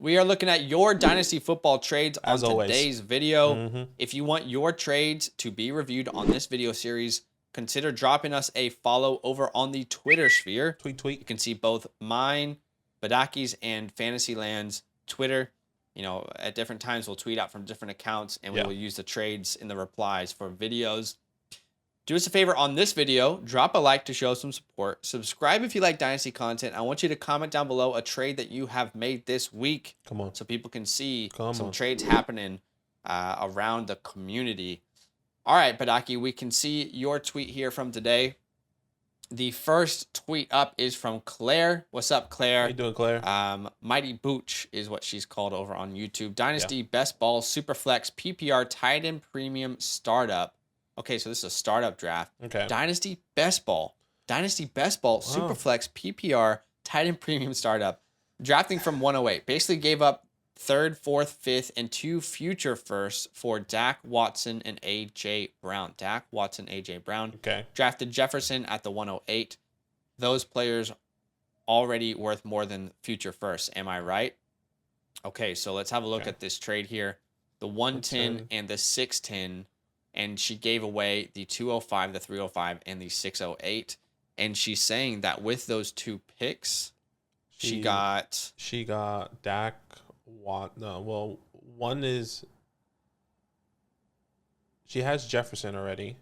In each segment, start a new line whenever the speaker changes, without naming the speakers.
We are looking at your Dynasty football trades on
As always.
today's video.
Mm-hmm.
If you want your trades to be reviewed on this video series, consider dropping us a follow over on the Twitter sphere.
Tweet.
You can see both mine, Badaki's, and DynastyLand's Twitter. You know, at different times, we'll tweet out from different accounts, and we will use the trades in the replies for videos. Do us a favor on this video, drop a like to show some support. Subscribe if you like Dynasty content. I want you to comment down below a trade that you have made this week.
Come on.
So people can see
Come
trades happening around the community. All right, Badaki, we can see your tweet here from today. The first tweet up is from Claire. What's up, Claire?
How you doing, Claire?
Mighty Booch is what she's called over on YouTube. Dynasty Best Ball Superflex PPR Tight End Premium Startup. Okay, so this is a startup draft.
Okay.
Dynasty Best Ball. Dynasty Best Ball Superflex PPR Tight End Premium Startup. Drafting from 108. Basically gave up 3rd, 4th, 5th, and 2 future firsts for Dak, Watson, and A.J. Brown. Dak, Watson, A.J. Brown.
Okay.
Drafted Jefferson at the 108. Those players already worth more than future firsts. Am I right? Okay, so let's have a look at this trade here. The 110 and the 610. And she gave away the 205, the 305, and the 608. And she's saying that with those 2 picks, she got
Dak. One is she has Jefferson already,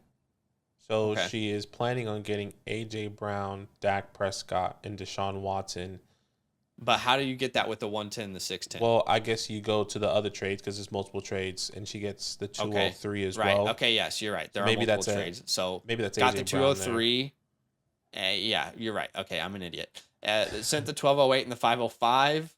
so she is planning on getting A.J. Brown, Dak Prescott, and Deshaun Watson.
But how do you get that with the 110, the 610?
Well, I guess you go to the other trades because there's multiple trades, and she gets the 203 as well.
Right. Okay. Yes, you're right. There are multiple trades. So
maybe that's
got
AJ
the 203. Yeah, you're right. Okay, I'm an idiot. Sent the 1208 and the 505.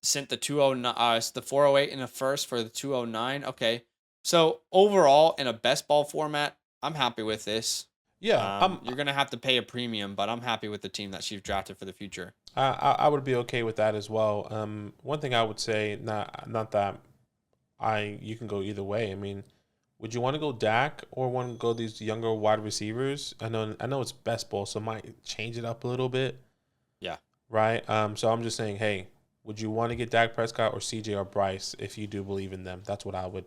Sent the 209. The 408 in the first for the 209. Okay. So overall, in a best ball format, I'm happy with this.
Yeah,
you're gonna have to pay a premium, but I'm happy with the team that she's drafted for the future.
I would be okay with that as well. One thing I would say, not that you can go either way. I mean, would you want to go Dak or want to go these younger wide receivers? I know it's best ball, so might change it up a little bit.
Yeah.
Right. So I'm just saying, hey, would you want to get Dak Prescott or CJ or Bryce if you do believe in them? That's what I would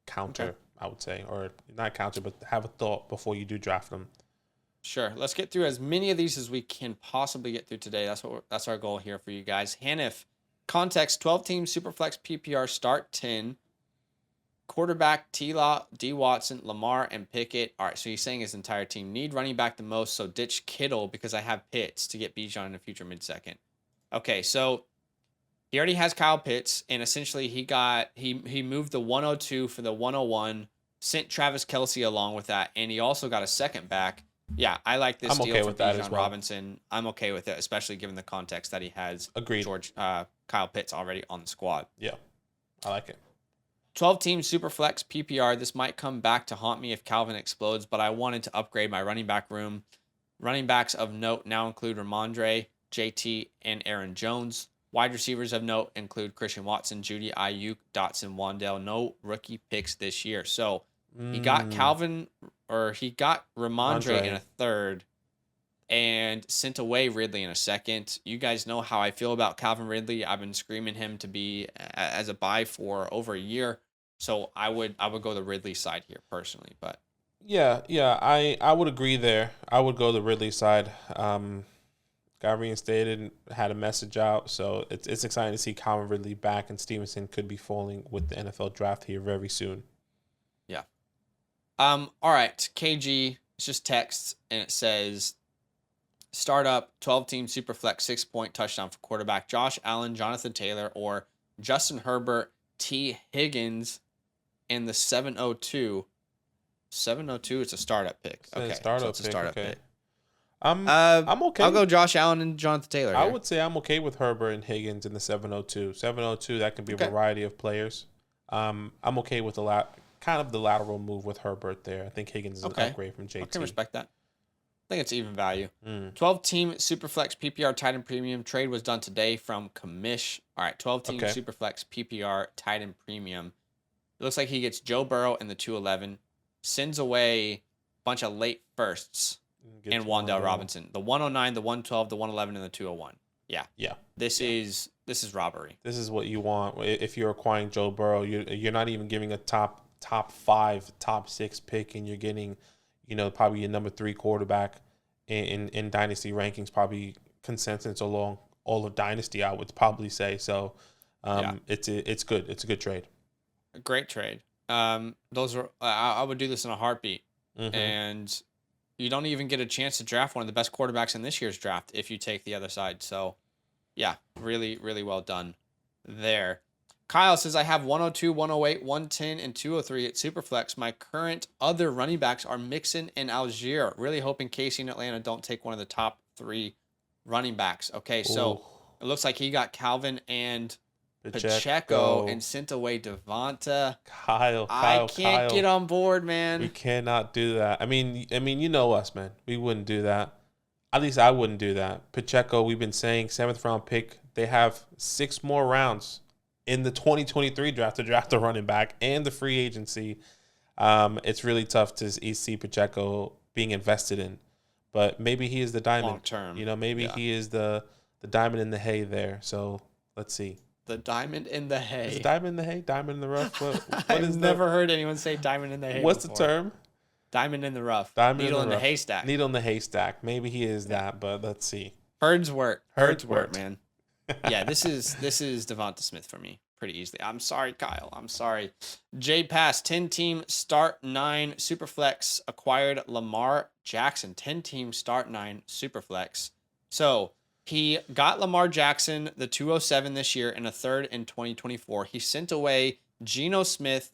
counter. Okay. I would say, or not counter, but have a thought before you do draft them.
Sure. Let's get through as many of these as we can possibly get through today. That's our goal here for you guys. Hanif, context: 12-team Superflex PPR start 10. Quarterback T-Law, D. Watson, Lamar, and Pickett. All right, so he's saying his entire team need running back the most, so ditch Kittle because I have Pitts to get Bijan in the future mid-second. Okay, so he already has Kyle Pitts, and essentially he moved the 102 for the 101, sent Travis Kelce along with that, and he also got a second back. Yeah, I like this deal for Bijan Robinson. I'm okay with it, especially given the context that he has Kyle Pitts already on the squad.
Yeah, I like it.
12-team Superflex PPR. This might come back to haunt me if Calvin explodes, but I wanted to upgrade my running back room. Running backs of note now include Ramondre, JT, and Aaron Jones. Wide receivers of note include Christian Watson, Judy, Ayuk, Dotson, Wandale. No rookie picks this year. So he got he got Ramondre in a third and sent away Ridley in a second. You guys know how I feel about Calvin Ridley. I've been screaming him to be as a buy for over a year. So I would go the Ridley side here personally, but
yeah, I would agree there. I would go the Ridley side. Got reinstated, had a message out, so it's exciting to see Calvin Ridley back, and Stevenson could be falling with the NFL draft here very soon.
Yeah. All right, KG, it's just text, and it says, startup, 12-team Superflex, 6-point touchdown for quarterback Josh Allen, Jonathan Taylor, or Justin Herbert, T. Higgins in the 702. 702, it's a startup pick. Okay, so it's a startup pick. I'm okay. I'll go Josh Allen and Jonathan Taylor here.
I would say I'm okay with Herbert and Higgins in the 702. 702, that can be a variety of players. I'm okay with the lateral move with Herbert there. I think Higgins is an upgrade from JT.
I can respect that. I think it's even value. 12-team Superflex PPR tight end premium trade was done today from Kamish. All right, 12-team Superflex PPR tight end premium. It looks like he gets Joe Burrow in the 211, sends away a bunch of late firsts, and Wandale Robinson. The 109, the 112, the 111, and the 201. Yeah.
Yeah.
This is robbery.
This is what you want if you're acquiring Joe Burrow. You're not even giving a top 5, top 6 pick, and you're getting, probably your number 3 quarterback in dynasty rankings, probably consensus along all of dynasty, I would probably say. So, it's good. It's a good trade.
A great trade. Those are I would do this in a heartbeat,
Mm-hmm.
and you don't even get a chance to draft one of the best quarterbacks in this year's draft if you take the other side. So, yeah, really, really well done there. Kyle says, I have 102, 108, 110, and 203 at Superflex. My current other running backs are Mixon and Algier. Really hoping Casey and Atlanta don't take one of the top 3 running backs. Okay, so it looks like he got Calvin and Pacheco and sent away Devonta. I can't get on board, man.
We cannot do that. I mean, you know us, man. We wouldn't do that. At least I wouldn't do that. Pacheco, we've been saying 7th round pick. They have 6 more rounds in the 2023 draft to draft a running back and the free agency. It's really tough to see Pacheco being invested in, but maybe he is the diamond.
Long term,
maybe he is the diamond in the hay there. So let's see.
The diamond in the hay.
Is it diamond in the hay? Diamond in the rough?
I've never heard anyone say diamond in the hay.
What's
before.
the term?
Diamond in the rough.
Needle
in the haystack.
Needle in the haystack. Maybe he is that, but let's see.
Herds work, man. Yeah, this is Devonta Smith for me pretty easily. I'm sorry, Kyle. I'm sorry. J Pass, 10-team start 9 Superflex acquired Lamar Jackson. 10-team start 9 Superflex. So he got Lamar Jackson, the 207 this year, and a 3rd in 2024. He sent away Geno Smith,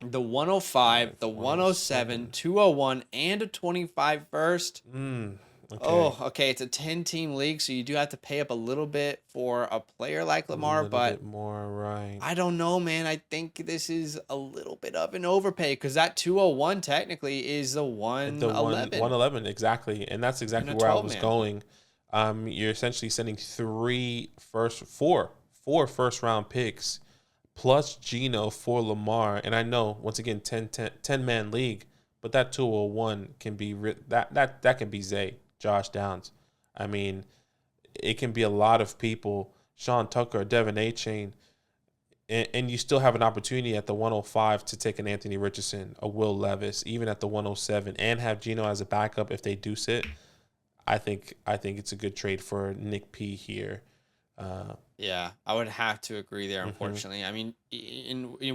the 105, the 107, 201, and a 25 first.
Okay.
Oh, okay. It's a 10-team league, so you do have to pay up a little bit for a player like Lamar, but
bit more, right?
I don't know, man. I think this is a little bit of an overpay because that 201 technically is the 111.
111, exactly. And that's exactly where I was going. You're essentially sending 4 first round picks plus Geno for Lamar. And I know, once again, 10-man league, but that 201 can be that can be Zay, Josh Downs. I mean, it can be a lot of people, Sean Tucker, Devin Achane, and you still have an opportunity at the 105 to take an Anthony Richardson, a Will Levis, even at the 107, and have Geno as a backup if they do sit. I think it's a good trade for Nick P here.
Yeah, I would have to agree there, unfortunately. I mean,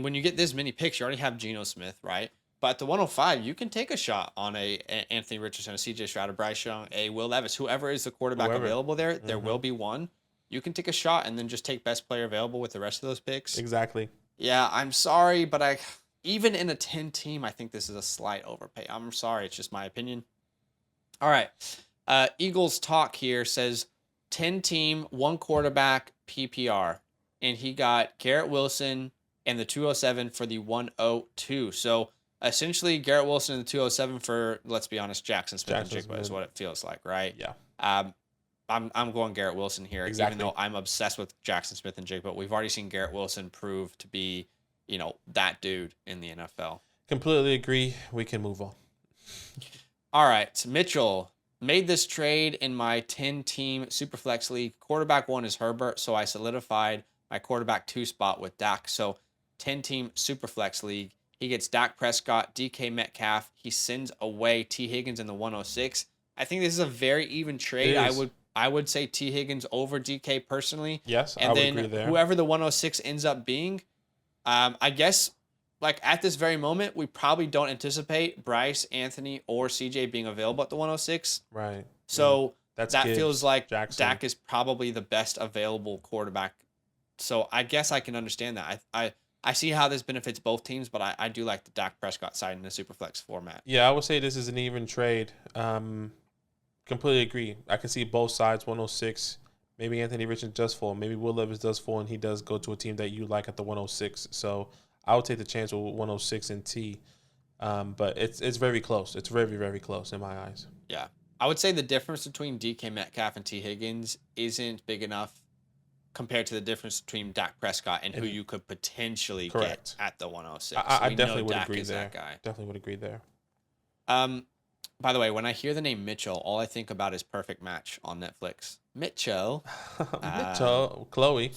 when you get this many picks, you already have Geno Smith, right? But at the 105, you can take a shot on a Anthony Richardson, a CJ Stroud, a Bryce Young, a Will Levis, whoever is the quarterback available there. There will be one. You can take a shot and then just take best player available with the rest of those picks.
Exactly.
Yeah, I'm sorry, but even in a 10-team, I think this is a slight overpay. I'm sorry. It's just my opinion. All right. Eagles Talk here says 10-team, 1 quarterback PPR. And he got Garrett Wilson and the 207 for the 102. So essentially Garrett Wilson and the 207 for, let's be honest, Jackson Smith and Jigba is what it feels like, right?
Yeah.
I'm going Garrett Wilson here,
exactly.
even though I'm obsessed with Jackson Smith and Jigba. We've already seen Garrett Wilson prove to be, that dude in the NFL.
Completely agree. We can move on.
All right. Mitchell made this trade in my 10-team Superflex league. Quarterback 1 is Herbert, so I solidified my quarterback 2 spot with Dak. So 10-team Superflex league. He gets Dak Prescott, DK Metcalf. He sends away T. Higgins in the 106. I think this is a very even trade. I would say T. Higgins over DK personally.
Yes,
and
I would
then
agree there.
Whoever the 106 ends up being, I guess, like at this very moment, we probably don't anticipate Bryce, Anthony, or CJ being available at the 106.
Right.
So that
Gibbs,
feels like
Jackson.
Dak is probably the best available quarterback. So I guess I can understand that. I see how this benefits both teams, but I do like the Dak Prescott side in the Superflex format.
Yeah, I would say this is an even trade. Completely agree. I can see both sides, 106. Maybe Anthony Richardson does fall. Maybe Will Levis does fall, and he does go to a team that you like at the 106. So I would take the chance with 106 and T. But it's very close. It's very, very close in my eyes.
Yeah. I would say the difference between DK Metcalf and T. Higgins isn't big enough compared to the difference between Dak Prescott and who you could potentially get at the 106.
I definitely would agree there.
That guy.
Definitely would agree there.
By the way, when I hear the name Mitchell, all I think about is Perfect Match on Netflix. Mitchell.
Mitchell, Chloe,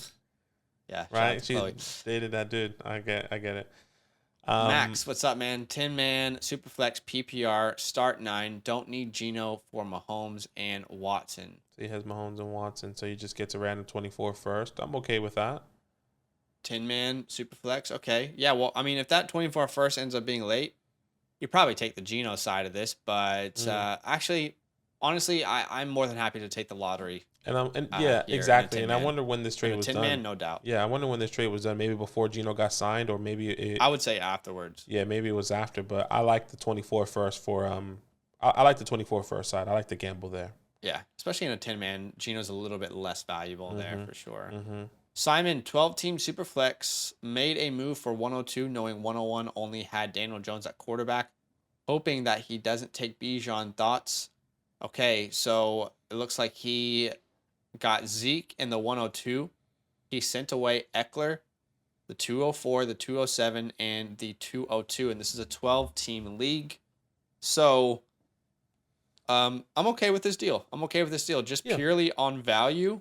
Yeah, shout out
right?
to
She
Chloe.
dated that dude. I get it.
Max, what's up, man? 10-man, Superflex, PPR, start 9. Don't need Geno for Mahomes and Watson.
So he has Mahomes and Watson, so he just gets a random 24 first. I'm okay with that.
10-man, Superflex. Okay. Yeah, well, I mean, if that 24 first ends up being late, you probably take the Geno side of this. But actually, honestly, I'm more than happy to take the lottery.
Yeah, exactly. And I
10-man.
wonder when this trade was
10-man,
done.
no doubt.
Yeah, I wonder when this trade was done. Maybe before Geno got signed, or maybe
I would say afterwards.
Yeah, maybe it was after. But I like the 24 first for I like the 24 first side. I like the gamble there.
Yeah, especially in a 10-man, Geno's a little bit less valuable there for sure.
Mm-hmm.
Simon, 12-team Superflex, made a move for 102, knowing 101 only had Daniel Jones at quarterback, hoping that he doesn't take Bijan. Thoughts? Okay, so it looks like he got Zeke in the 102. He sent away Eckler, the 204, the 207, and the 202, and this is a 12-team league. So I'm okay with this deal. Just purely on value.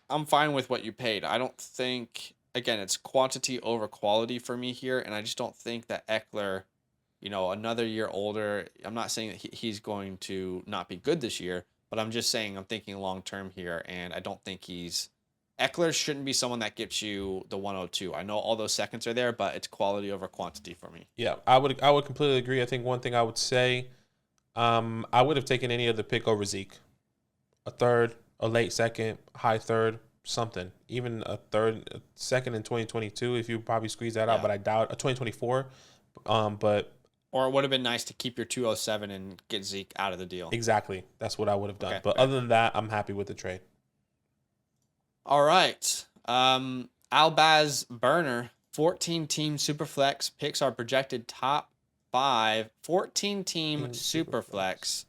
I'm fine with what you paid. I don't think, again, it's quantity over quality for me here, and I just don't think that Eckler, another year older, I'm not saying that he's going to not be good this year, but I'm just saying I'm thinking long-term here, and I don't think Eckler shouldn't be someone that gets you the 102. I know all those seconds are there, but it's quality over quantity for me.
Yeah, I would completely agree. I think one thing I would say, I would have taken any other pick over Zeke. A third, a late second, high third, something. Even a second in 2022, if you probably squeeze that out, but I doubt a 2024. But
or it would have been nice to keep your 207 and get Zeke out of the deal.
Exactly. That's what I would have done.
Okay,
but
fair.
Other than that, I'm happy with the trade.
All right. Albaz Burner, 14-team Superflex picks are projected top 5. 14-team Superflex.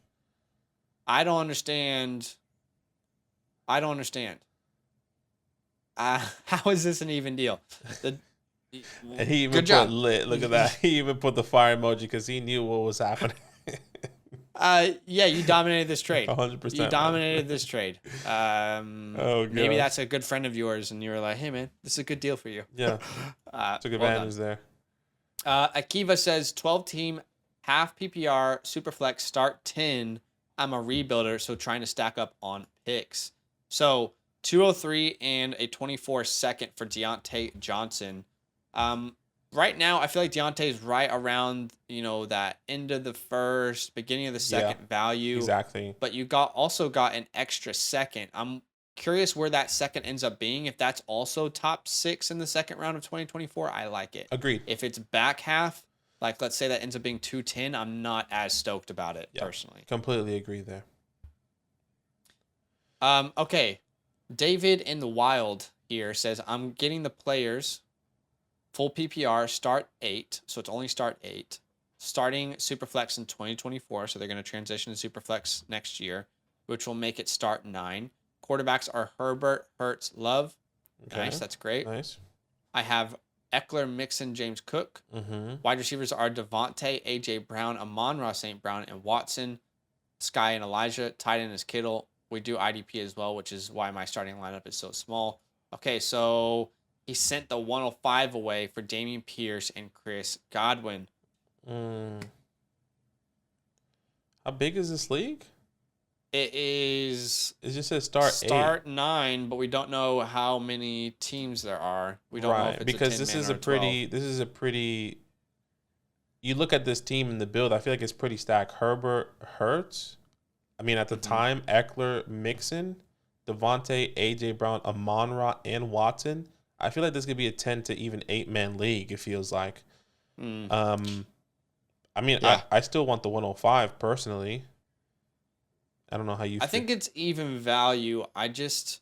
I don't understand. How is this an even deal?
And he even
good
put
job.
lit. Look at that. He even put the fire emoji because he knew what was happening.
Yeah, you dominated this trade.
100%.
You dominated this trade. Maybe
God.
that's a good friend of yours, and you were like, "Hey, man, this is a good deal for you."
Yeah, took advantage there.
Akiva says 12-team, half PPR, Superflex, start 10. I'm a rebuilder, so trying to stack up on picks. So 203 and a 24 second for Deontay Johnson. Right now, I feel like Deontay is right around, that end of the first, beginning of the second value.
Exactly.
But you also got an extra second. I'm curious where that second ends up being. If that's also top 6 in the second round of 2024, I like it.
Agreed.
If it's back half, like let's say that ends up being 210, I'm not as stoked about it personally.
Completely agree there.
Okay. David in the Wild here says, I'm getting the players full PPR, start 8. So it's only start 8. Starting Superflex in 2024. So they're going to transition to Superflex next year, which will make it start 9. Quarterbacks are Herbert, Hurts, Love.
Okay.
Nice. That's great.
Nice.
I have Eckler, Mixon, James Cook.
Mm-hmm.
Wide receivers are Devontae, A.J. Brown, Amon-Ra St. Brown, and Watson. Sky and Elijah. Tight end is Kittle. We do IDP as well, which is why my starting lineup is so small. Okay, so he sent the 105 away for Dameon Pierce and Chris Godwin.
How big is this league?
It
just says start
9, but we don't know how many teams there are. We don't know if it's
because
this is a
pretty. You look at this team in the build. I feel like it's pretty stacked. Herbert, Hurts. I mean, at the time, Eckler, Mixon, Devontae, A.J. Brown, Amon-Ra, and Watson. I feel like this could be a 10 to even 8-man league, it feels like. I mean, I still want the 105 personally. I don't know how you feel.
I think it's even value. I'm just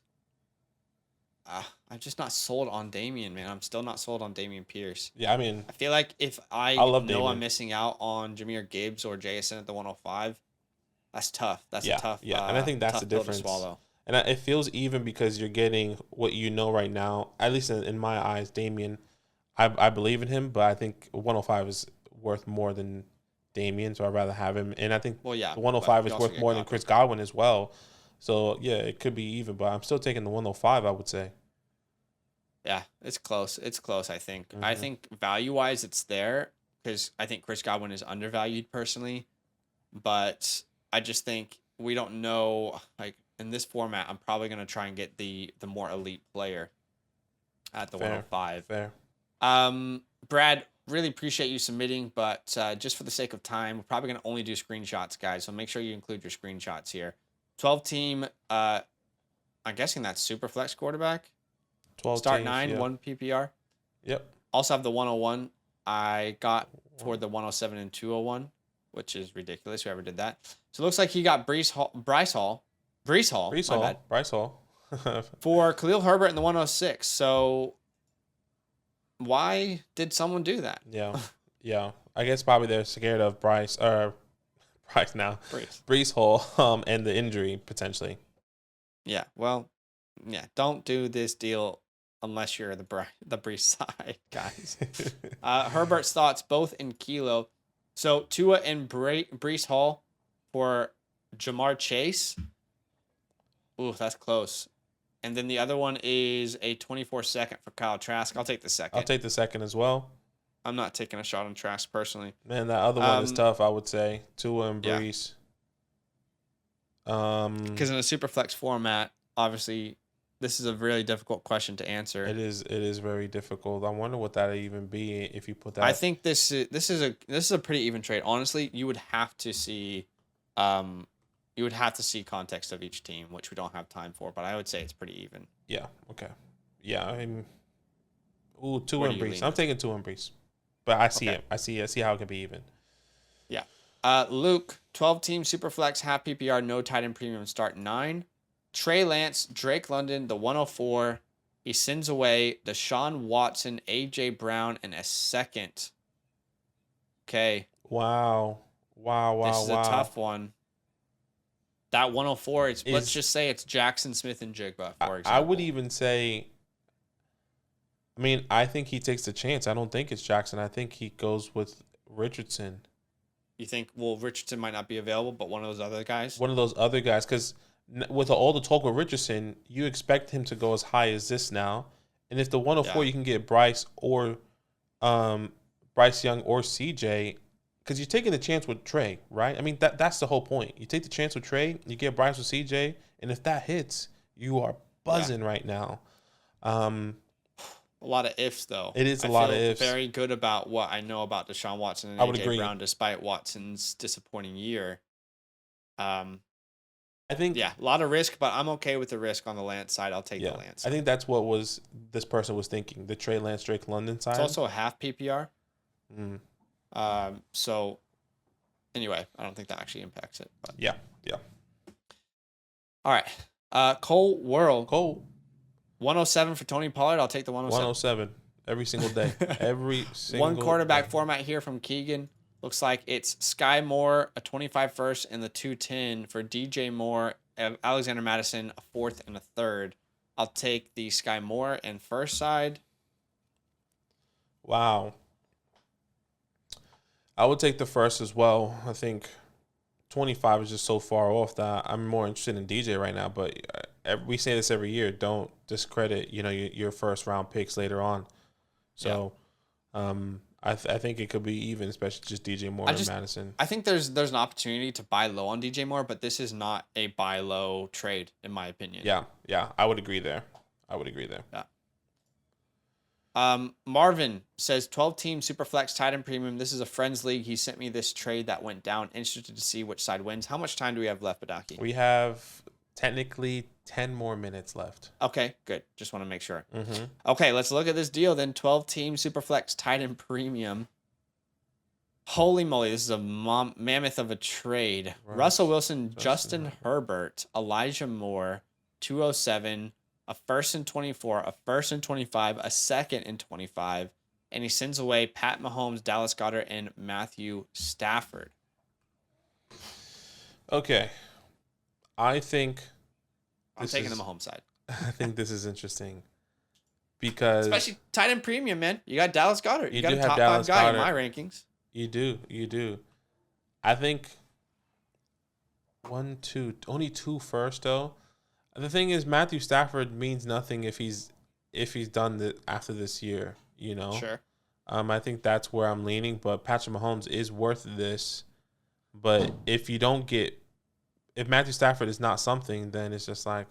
not sold on Dameon, man. I'm still not sold on Dameon Pierce.
Yeah, I mean,
I feel like if I
love
know
Dameon.
I'm missing out on Jahmyr Gibbs or JSN at the 105, that's tough. That's a tough.
Yeah, and I think that's
tough
the
pill to
difference.
swallow.
And it feels even because you're getting what you know right now. At least in my eyes, Dameon, I believe in him, but I think 105 is worth more than Dameon, so I'd rather have him. And I think the 105 is worth more than Chris Godwin as well. So yeah, it could be even, but I'm still taking the 105. I would say.
Yeah, it's close. It's close, I think. I
Mm-hmm.
think value-wise it's there because I think Chris Godwin is undervalued personally, but I just think we don't know like in this format I'm probably going to try and get the more elite player at the
Fair,
105.
fair.
Brad, really appreciate you submitting, but just for the sake of time, we're probably going to only do screenshots, guys. So make sure you include your screenshots here. 12 team, I'm guessing that's super flex quarterback.
12
Start
teams.
9,
Yeah.
1 PPR.
Yep.
Also have the 101. I got for the 107 and 201, which is ridiculous. Whoever did that. So it looks like he got Bryce Hall.
Brees
My
Hall.
bad.
Bryce Hall.
For Khalil Herbert in the 106. So why did someone do that?
Yeah. Yeah. I guess probably they're scared of Bryce now.
Brees.
Brees Hall and the injury potentially.
Yeah. Well, yeah. Don't do this deal unless you're the Brees side, guys. Herbert's thoughts both in kilo. So Tua and Brees Hall for Jamar Chase. Ooh, that's close. And then the other one is a 24-second for Kyle Trask. I'll take the second.
I'll take the second as well.
I'm not taking a shot on Trask personally.
Man, that other one is tough, I would say. Tua and
Yeah.
Brees.
Because in a super flex format, obviously, this is a really difficult question to answer.
It is very difficult. I wonder what that would even be if you put that.
I think this is a pretty even trade. Honestly, you would have to see context of each team, which we don't have time for, but I would say it's pretty even.
Yeah. Okay. Yeah. I mean, Tua
Where
and
do you
Brees.
lean?
I'm taking Tua and Brees, but I see
Okay.
it. I see how it can be even.
Yeah. Luke, 12 team super flex, half PPR, no tight end premium, start 9. Trey Lance, Drake London, the 104. He sends away Deshaun Watson, AJ Brown, and a second. Okay.
Wow.
This is a tough one. That 104, let's just say it's Jackson Smith and Jigba, for example.
I would even say, I mean, I think he takes the chance. I don't think it's Jackson. I think he goes with Richardson.
You think, well, Richardson might not be available, but one of those other guys?
One of those other guys, because with all the talk with Richardson, you expect him to go as high as this now. And if the 104 you can get Bryce or Bryce Young or CJ, because you're taking the chance with Trey, right? I mean, that's the whole point. You take the chance with Trey, you get Bryce with CJ, and if that hits, you are buzzing right now.
A lot of ifs, though.
It is a lot of ifs.
Very good about what I know about Deshaun Watson and AJ Brown, despite Watson's disappointing year.
I think,
yeah, a lot of risk, but I'm okay with the risk on the Lance side. I'll take the Lance.
I think that's what this person was thinking. The Trey Lance, Drake London side.
It's also a half PPR. So anyway, I don't think that actually impacts it. But.
Yeah.
All right. Cole World.
Cole.
107 for Tony Pollard. I'll take the 107.
107 every single day. Every single
one quarterback
day.
format here from Keegan. Looks like it's Sky Moore, a 25 first, and the 210 for DJ Moore, Alexander Madison, a 4th and a 3rd. I'll take the Sky Moore and first side.
Wow. I would take the first as well. I think 25 is just so far off that I'm more interested in DJ right now. But we say this every year: don't discredit, your first round picks later on. So, I think it could be even, especially just DJ Moore and Madison.
I think there's an opportunity to buy low on DJ Moore, but this is not a buy low trade, in my opinion.
Yeah, I would agree there.
Yeah. Marvin says 12 team Superflex tight end premium. This is a friends league. He sent me this trade that went down. Interested to see which side wins. How much time do we have left, Badaki?
We have technically 10 more minutes left.
Okay, good. Just want to make sure.
Mm-hmm.
Okay, let's look at this deal then. 12 team Superflex tight end premium. Holy moly, this is a mammoth of a trade. Russell Wilson, Justin Herbert, Elijah Moore, 207, a 1st and 24, a 1st and 25, a 2nd and 25, and he sends away Pat Mahomes, Dallas Goedert, and Matthew Stafford.
Okay. I think
I'm taking the Mahomes side.
I think this is interesting because
especially tight end premium, man. You got Dallas Goedert. You got a
have
top
Dallas
5 guy
Goedert.
in my rankings.
You do. I think 1, 2, only 2 first though. The thing is, Matthew Stafford means nothing if he's done after this year. You know.
Sure.
I think that's where I'm leaning, but Patrick Mahomes is worth this. But if Matthew Stafford is not something, then it's just like,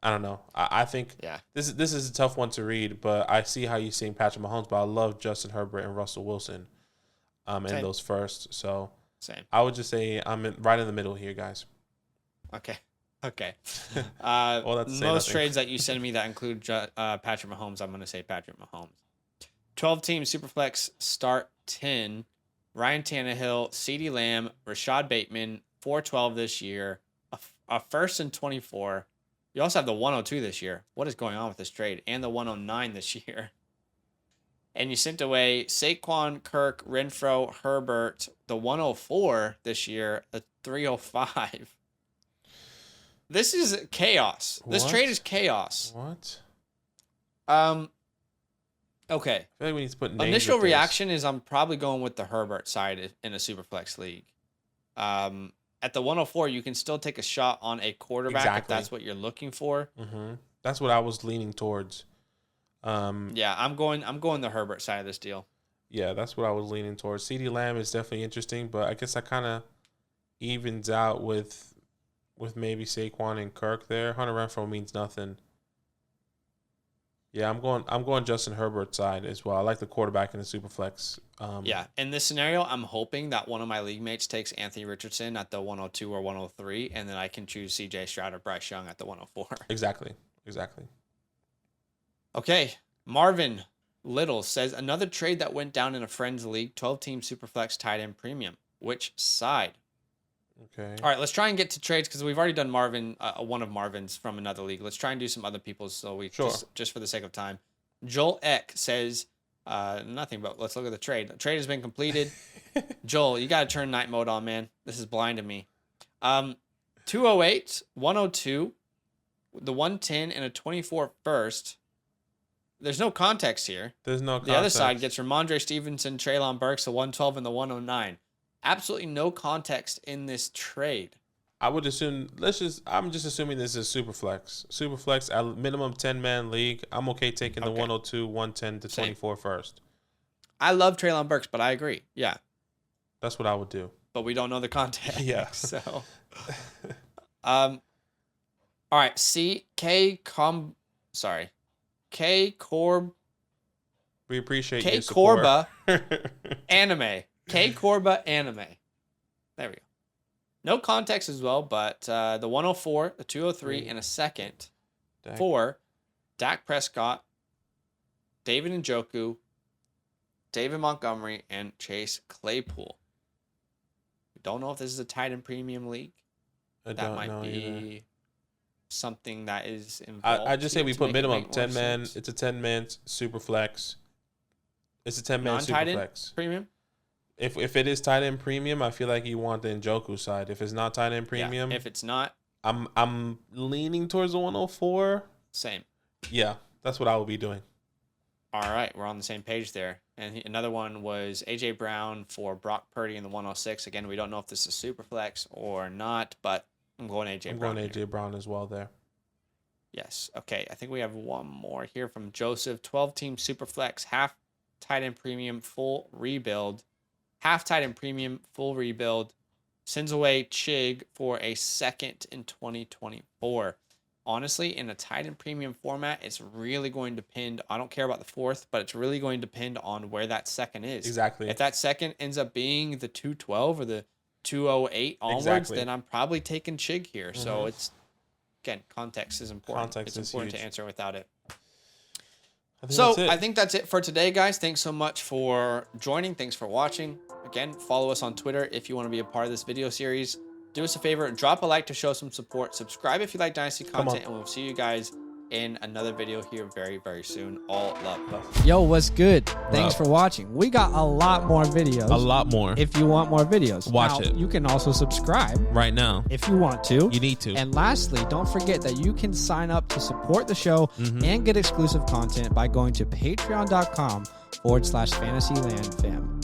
I don't know. I think this is a tough one to read, but I see how you're seeing Patrick Mahomes, but I love Justin Herbert and Russell Wilson in those first. So
same.
I would just say I'm right in the middle here, guys.
Okay.
Well,
most trades that you send me that include Patrick Mahomes, I'm going to say Patrick Mahomes. 12-team Superflex start 10. Ryan Tannehill, CeeDee Lamb, Rashad Bateman, 412 this year. A first and 24. You also have the 102 this year. What is going on with this trade? And the 109 this year. And you sent away Saquon, Kirk, Renfro, Herbert, the 104 this year, a 305. This is chaos. This trade is chaos.
What?
Okay.
I feel like we need to put names
Initial
with
reaction is I'm probably going with the Herbert side in a Superflex league. At the 104, you can still take a shot on a quarterback if that's what you're looking for.
Mm-hmm. That's what I was leaning towards.
Yeah, I'm going the Herbert side of this deal.
Yeah, that's what I was leaning towards. CeeDee Lamb is definitely interesting, but I guess that kind of evens out with maybe Saquon and Kirk there. Hunter Renfrow means nothing. Yeah, I'm going Justin Herbert side as well. I like the quarterback in the Superflex.
Yeah, in this scenario, I'm hoping that one of my league mates takes Anthony Richardson at the 102 or 103, and then I can choose C.J. Stroud or Bryce Young at the 104.
Exactly.
Okay, Marvin Little says another trade that went down in a friends league, 12-team Superflex tight end premium. Which side?
Okay.
All right, let's try and get to trades because we've already done Marvin, one of Marvin's from another league. Let's try and do some other people's so we just for the sake of time. Joel Eck says nothing, but let's look at the trade. The trade has been completed. Joel, you got to turn night mode on, man. This is blind to me. 208, 102, the 110, and a 24 first. There's no context here.
There's no context.
The other side gets Ramondre Stevenson, Treylon Burks, the 112 and the 109. Absolutely no context in this trade.
I would assume I'm just assuming this is Superflex. Superflex at minimum 10-man league. I'm okay taking the 102, 110 to 24 first.
I love Treylon Burks, but I agree. Yeah.
That's what I would do.
But we don't know the context.
Yeah.
So all right, K Corb.
We appreciate
K
your support.
Corba anime. K Corba anime. There we go. No context as well, but the 104, the 203, and a second for Dak Prescott, David Njoku, David Montgomery, and Chase Claypool. We don't know if this is a tight end premium league. That might be something that is involved.
I just say we put minimum 10-man. It's a 10-man super flex. It's a 10-man super flex.
Premium?
If it is tight end premium, I feel like you want the Njoku side. If it's not tight end premium,
if it's not,
I'm leaning towards the 104.
Same.
Yeah, that's what I will be doing.
All right, we're on the same page there. And another one was A.J. Brown for Brock Purdy in the 106. Again, we don't know if this is super flex or not, but I'm going A.J. Brown.
I'm going A.J. Brown as well there.
Yes. Okay, I think we have one more here from Joseph. 12-team super flex, half tight end premium, full rebuild. Half tight end premium, full rebuild. Sends away Chig for a second in 2024. Honestly, in a tight end premium format, it's really going to depend. I don't care about the fourth, but it's really going to depend on where that second is.
Exactly.
If that second ends up being the 212 or the 208 onwards, then I'm probably taking Chig here. Mm-hmm. So it's, again, context is important. It's important to answer without it. I think that's it for today, guys. Thanks so much for joining. Thanks for watching. Again, follow us on Twitter if you want to be a part of this video series. Do us a favor, drop a like to show some support. Subscribe if you like Dynasty content, and we'll see you guys in another video here very, very soon. All love.
Yo, what's good? Thanks for watching. We got a lot more videos.
A lot more.
If you want more videos,
watch it.
You can also subscribe
right now
if you want to.
You need to.
And lastly, don't forget that you can sign up to support the show and get exclusive content by going to patreon.com/FantasyLand fam.